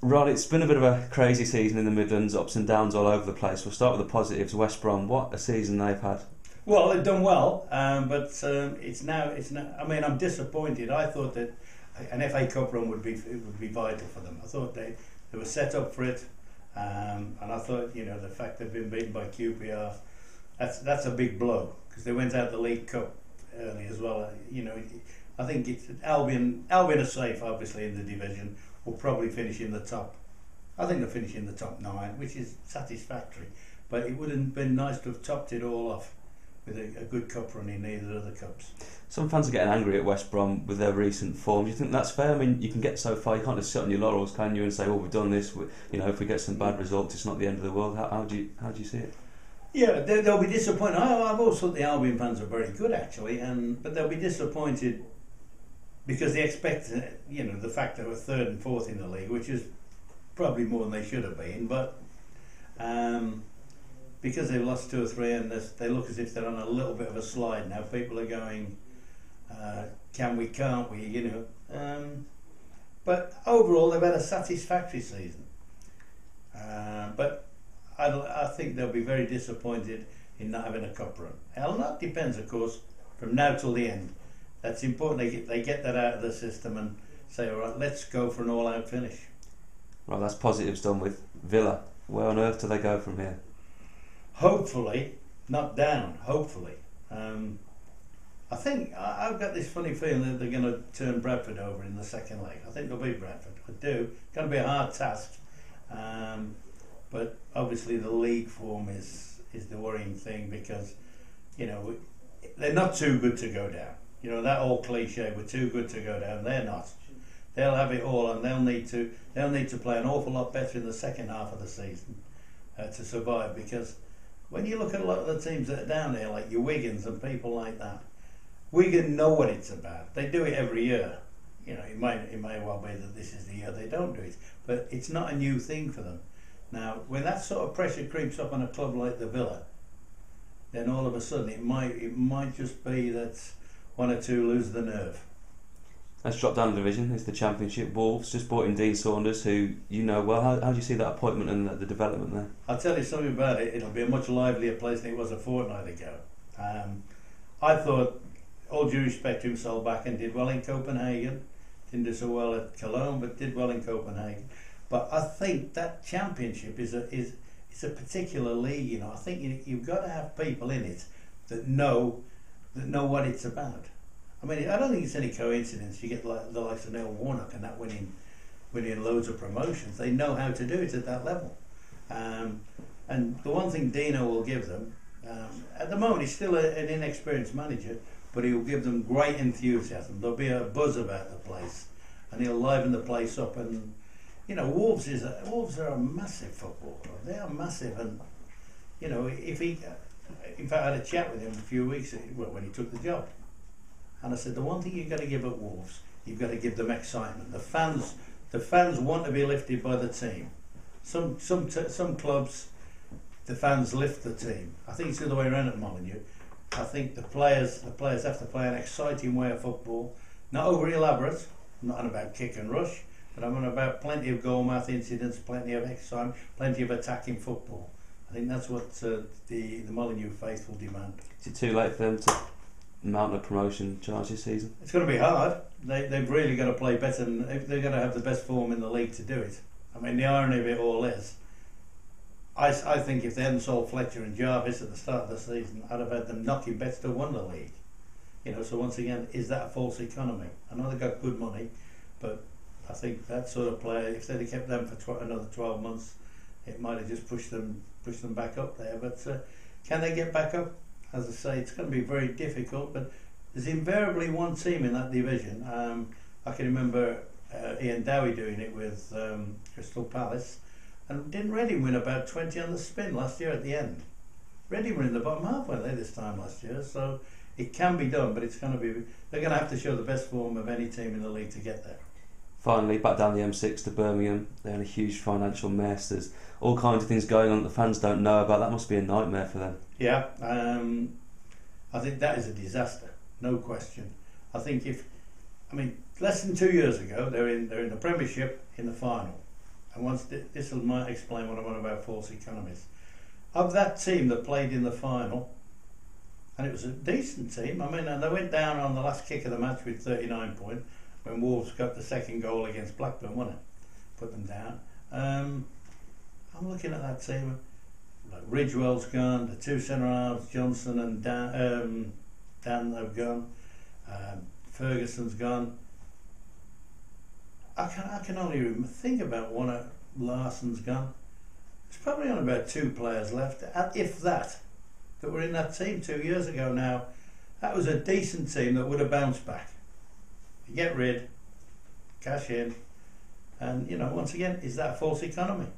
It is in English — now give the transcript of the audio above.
Ron, it's been a bit of a crazy season in the Midlands, ups and downs all over the place. We'll start with the positives. West Brom, what a season they've had. Well, they've done well, but it's now. I mean, I'm disappointed. I thought that an FA Cup run would be vital for them. I thought they were set up for it, and I thought the fact they've been beaten by QPR, that's a big blow because they went out the League Cup early as well. I think it's Albion. Albion are safe, obviously, in the division. Will probably finish in the top. I think they'll finish in the top 9, which is satisfactory. But it would have been nice to have topped it all off with a good cup run in either of the cups. Some fans are getting angry at West Brom with their recent form. Do you think that's fair? I mean, you can get so far. You can't just sit on your laurels, can you, and say, "Oh, we've done this." If we get some bad results, it's not the end of the world. How do you see it? Yeah, they'll be disappointed. I've always thought the Albion fans are very good, actually, but they'll be disappointed because they expect, the fact that we're third and fourth in the league, which is probably more than they should have been, but because they've lost 2 or 3 and they look as if they're on a little bit of a slide now. People are going, can we, can't we, but overall they've had a satisfactory season. But I think they'll be very disappointed in not having a cup run. And that depends, of course, from now till the end. That's important. They get that out of the system and say, all right, let's go for an all-out finish. Right, that's positives done with Villa. Where on earth do they go from here? Hopefully, not down. Hopefully, I think I've got this funny feeling that they're going to turn Bradford over in the second leg. I think they'll beat Bradford. I do. It's going to be a hard task, but obviously the league form is the worrying thing because they're not too good to go down. That old cliche, we're too good to go down. They're not. They'll have it all, and they'll need to play an awful lot better in the second half of the season to survive. Because when you look at a lot of the teams that are down there, like your Wigans and people like that, Wigan know what it's about. They do it every year. It may well be that this is the year they don't do it, but it's not a new thing for them. Now, when that sort of pressure creeps up on a club like the Villa, then all of a sudden it might just be that 1 or 2 lose the nerve. Let's drop down the division. It's the Championship. Wolves just brought in Dean Saunders, who you know well. How do you see that appointment and the development there? I'll tell you something about it. It'll be a much livelier place than it was a fortnight ago. I thought, all due respect to him, Solbakken did well in Copenhagen. Didn't do so well at Cologne, but did well in Copenhagen. But I think that Championship is a particular league. I think you've got to have people in it that know what it's about. I mean, I don't think it's any coincidence you get the likes of Neil Warnock and that winning loads of promotions. They know how to do it at that level. And the one thing Dino will give them, at the moment he's still an inexperienced manager, but he will give them great enthusiasm. There'll be a buzz about the place, and he'll liven the place up. And Wolves are a massive football club. They are massive, and if he, in fact, I had a chat with him a few weeks ago, when he took the job. And I said, the one thing you've got to give at Wolves, you've got to give them excitement. The fans want to be lifted by the team. Some clubs, the fans lift the team. I think it's the other way around at Molyneux. I think the players have to play an exciting way of football, not over elaborate. I'm not on about kick and rush, but I'm on about plenty of goal mouth incidents, plenty of excitement, plenty of attacking football. I think that's what the Molyneux faithful demand. Is it too late for them to mount a promotion charge this season? It's going to be hard. They've really got to play better, and they're going to have the best form in the league to do it. I mean, the irony of it all is, I think if they hadn't sold Fletcher and Jarvis at the start of the season, I'd have had them knocking bets to win the league. So once again, is that a false economy? I know they've got good money, but I think that sort of player, if they'd have kept them for another 12 months, it might have just pushed them back up there. But can they get back up? As I say, it's going to be very difficult, but there's invariably one team in that division. I can remember Ian Dowie doing it with Crystal Palace, and didn't Reading win about 20 on the spin last year at the end? Reading were in the bottom half, weren't they, this time last year? So it can be done, but they're going to have to show the best form of any team in the league to get there. Finally, back down the M6 to Birmingham. They're in a huge financial mess. There's all kinds of things going on that the fans don't know about. That must be a nightmare for them. Yeah, I think that is a disaster, no question. I think less than 2 years ago, they're in the Premiership in the final. and once this might explain what I'm on about false economies. Of that team that played in the final, and it was a decent team. I mean, and they went down on the last kick of the match with 39 points when Wolves got the second goal against Blackburn, wasn't it? Put them down. I'm looking at that team. Like Ridgewell's gone, the two centre halves, Johnson and Dan have gone. Ferguson's gone. I can only think about one of Larson's gone. There's probably only about 2 players left, if that were in that team 2 years ago now. That was a decent team that would have bounced back. You get rid, cash in, and once again, is that false economy?